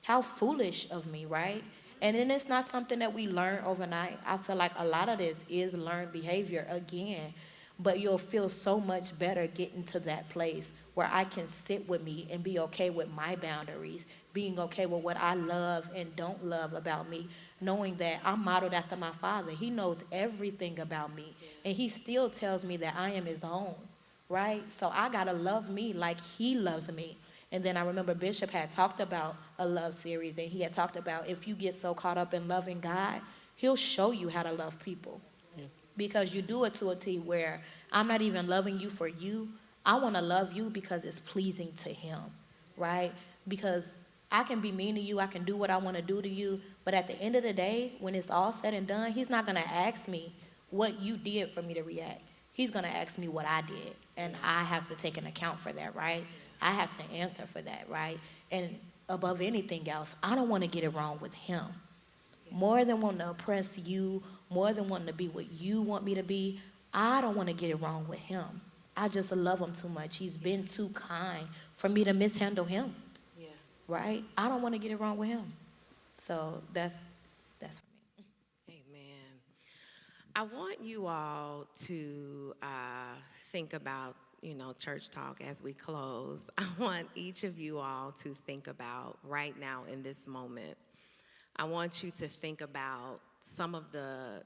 how foolish of me, right? And then it's not something that we learn overnight. I feel like a lot of this is learned behavior again. But you'll feel so much better getting to that place where I can sit with me and be okay with my boundaries, being okay with what I love and don't love about me, knowing that I'm modeled after my father. He knows everything about me, and he still tells me that I am his own, right? So I got to love me like he loves me. And then I remember Bishop had talked about a love series, and he had talked about if you get so caught up in loving God, he'll show you how to love people. Because you do it to a T where I'm not even loving you for you. I want to love you because it's pleasing to him, right? Because I can be mean to you. I can do what I want to do to you. But at the end of the day, when it's all said and done, he's not going to ask me what you did for me to react. He's going to ask me what I did. And I have to take an account for that, right? I have to answer for that, right? And above anything else, I don't want to get it wrong with him. More than wanting to oppress you, more than wanting to be what you want me to be, I don't want to get it wrong with him. I just love him too much. He's been too kind for me to mishandle him. Yeah. Right? I don't want to get it wrong with him. So that's for me. Amen. I want you all to think about, church talk as we close. I want each of you all to think about right now in this moment, I want you to think about some of the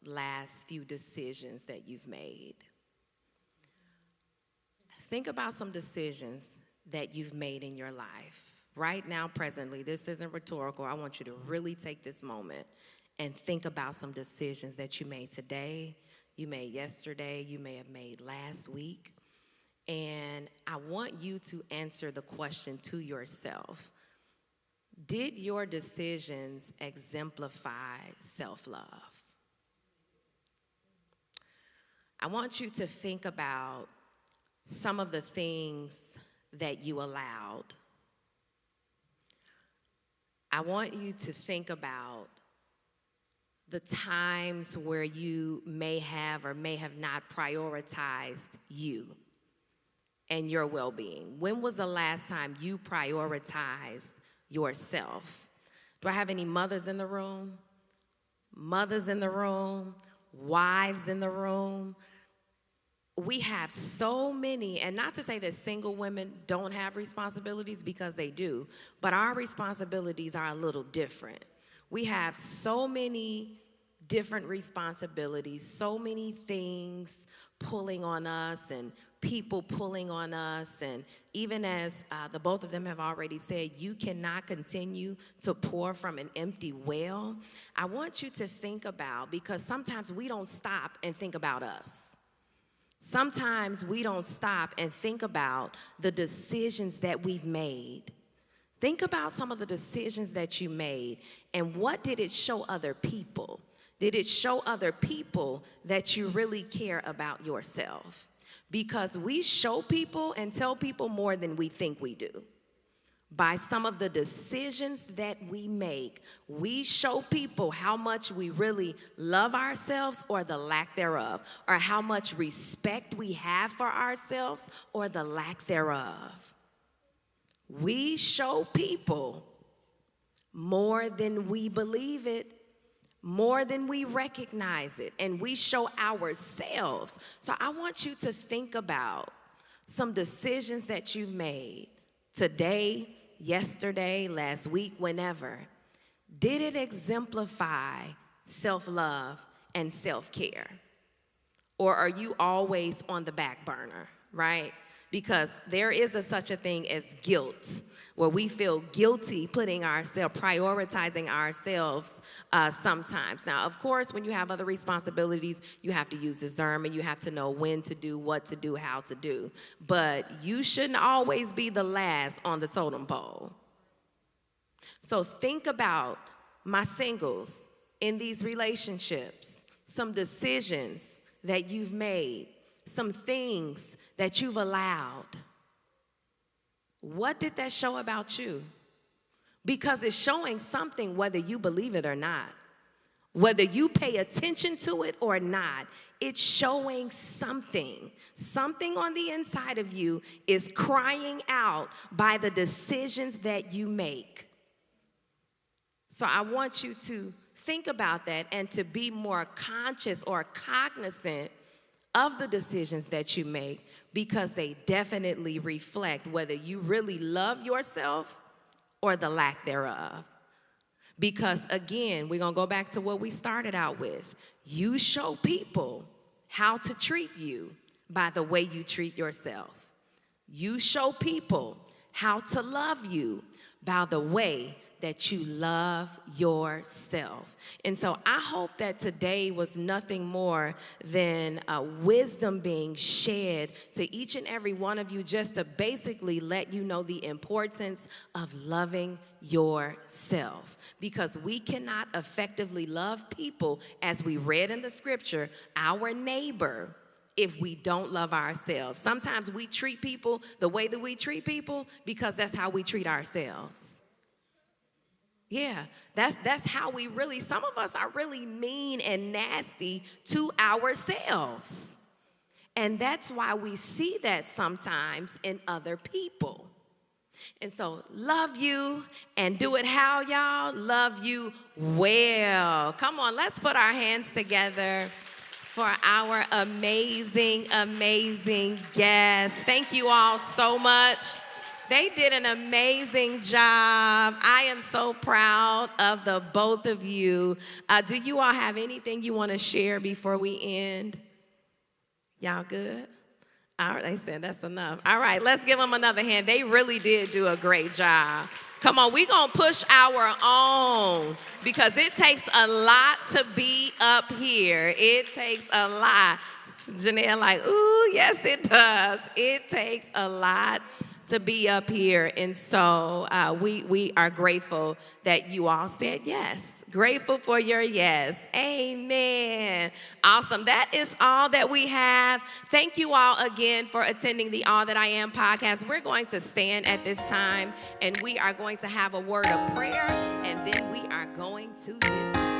last few decisions that you've made. Think about some decisions that you've made in your life. Right now, presently, this isn't rhetorical. I want you to really take this moment and think about some decisions that you made today, you made yesterday, you may have made last week. And I want you to answer the question to yourself. Did your decisions exemplify self-love? I want you to think about some of the things that you allowed. I want you to think about the times where you may have or may have not prioritized you and your well-being. When was the last time you prioritized yourself? Do I have any mothers in the room? Mothers in the room, wives in the room. We have so many, and not to say that single women don't have responsibilities, because they do, but our responsibilities are a little different. We have so many different responsibilities, so many things pulling on us and people pulling on us. And even as the both of them have already said, you cannot continue to pour from an empty well. I want you to think about, because sometimes we don't stop and think about us. Sometimes we don't stop and think about the decisions that we've made. Think about some of the decisions that you made, and what did it show other people? Did it show other people that you really care about yourself? Because we show people and tell people more than we think we do. By some of the decisions that we make, we show people how much we really love ourselves or the lack thereof, or how much respect we have for ourselves or the lack thereof. We show people more than we believe it, more than we recognize it, and we show ourselves. So I want you to think about some decisions that you've made today, yesterday, last week, whenever. Did it exemplify self-love and self-care? Or are you always on the back burner, right? Because there is such a thing as guilt, where we feel guilty prioritizing ourselves sometimes. Now, of course, when you have other responsibilities, you have to use discernment. You have to know when to do, what to do, how to do. But you shouldn't always be the last on the totem pole. So think about, my singles, in these relationships, some decisions that you've made, some things that you've allowed. What did that show about you? Because it's showing something, whether you believe it or not. Whether you pay attention to it or not, it's showing something. Something on the inside of you is crying out by the decisions that you make. So I want you to think about that and to be more conscious or cognizant of the decisions that you make, because they definitely reflect whether you really love yourself or the lack thereof. Because again, we're gonna go back to what we started out with. You show people how to treat you by the way you treat yourself. You show people how to love you by the way that you love yourself. And so I hope that today was nothing more than wisdom being shared to each and every one of you, just to basically let you know the importance of loving yourself. Because we cannot effectively love people, as we read in the scripture, our neighbor, if we don't love ourselves. Sometimes we treat people the way that we treat people because that's how we treat ourselves. Yeah, that's how we really, some of us are really mean and nasty to ourselves. And that's why we see that sometimes in other people. And so love you, and do it how, y'all? Love you well. Come on, let's put our hands together for our amazing, amazing guests. Thank you all so much They did an amazing job. I am so proud of the both of you. Do you all have anything you want to share before we end? Y'all good? All right, they said that's enough. All right, let's give them another hand. They really did do a great job. Come on, we're going to push our own because it takes a lot to be up here. It takes a lot. Janelle like, ooh, yes, it does. It takes a lot to be up here. And so we are grateful that you all said yes. Grateful for your yes. Amen. Awesome. That is all that we have. Thank you all again for attending the All That I Am podcast. We're going to stand at this time and we are going to have a word of prayer and then we are going to dismiss.